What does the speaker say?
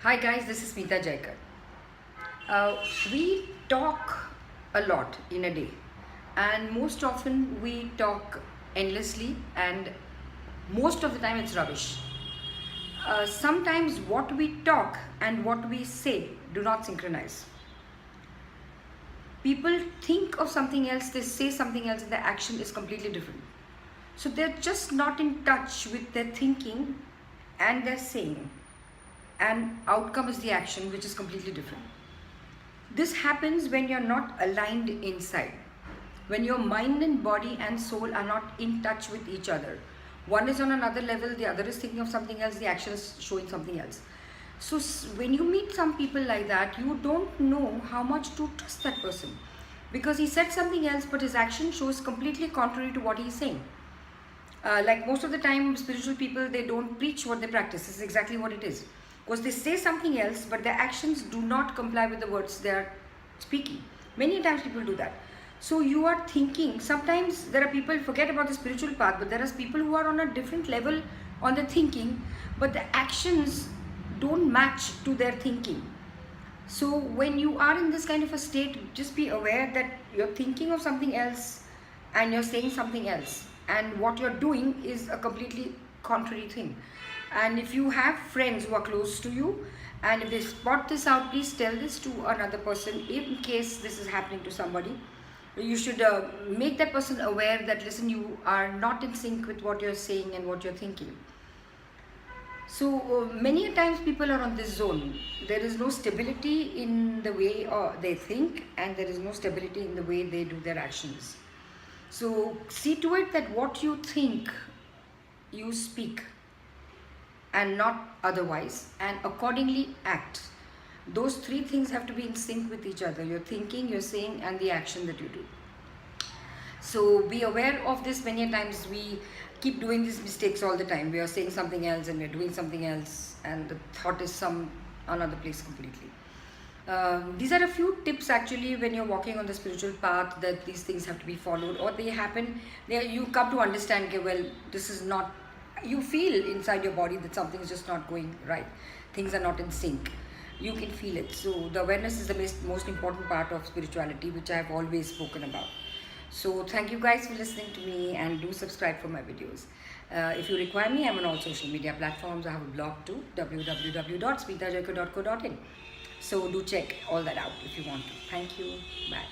Hi guys, this is Meeta Jaikar. We talk a lot in a day, and most often we talk endlessly, and most of the time it's rubbish. Sometimes what we talk and what we say do not synchronize. People think of something else, they say something else, and the action is completely different. So they're just not in touch with their thinking and their saying, and outcome is the action, which is completely different. This happens when you're not aligned inside, when your mind and body and soul are not in touch with each other. One is on another level, the other is thinking of something else, the action is showing something else. So when you meet some people like that, you don't know how much to trust that person, because he said something else but his action shows completely contrary to what he's saying. Like most of the time, spiritual people, they don't preach what they practice. This is exactly what it is, because they say something else but their actions do not comply with the words they are speaking. Many times people do that. So you are thinking, sometimes there are people, forget about the spiritual path, but there are people who are on a different level on the thinking, but the actions don't match to their thinking. So when you are in this kind of a state, just be aware that you're thinking of something else and you're saying something else, and what you're doing is a completely contrary thing. And if you have friends who are close to you, and if they spot this out, please tell this to another person. In case this is happening to somebody, you should make that person aware that, listen, you are not in sync with what you're saying and what you're thinking. So many a times people are on this zone. There is no stability in the way they think, and there is no stability in the way they do their actions. So see to it that what you think, you speak, and not otherwise, and accordingly act. Those three things have to be in sync with each other: your thinking, your saying, and the action that you do. So be aware of this. Many a times we keep doing these mistakes all the time. We are saying something else and we're doing something else, and the thought is some another place completely. These are a few tips actually when you're walking on the spiritual path, that these things have to be followed, or they happen. You come to understand, okay, well, this is not. You feel inside your body that something is just not going right. Things are not in sync. You can feel it. So the awareness is the most important part of spirituality, which I have always spoken about. So thank you guys for listening to me, and do subscribe for my videos. If you require me, I'm on all social media platforms. I have a blog too, www.smeetajaikar.co.in. So do check all that out if you want to. Thank you. Bye.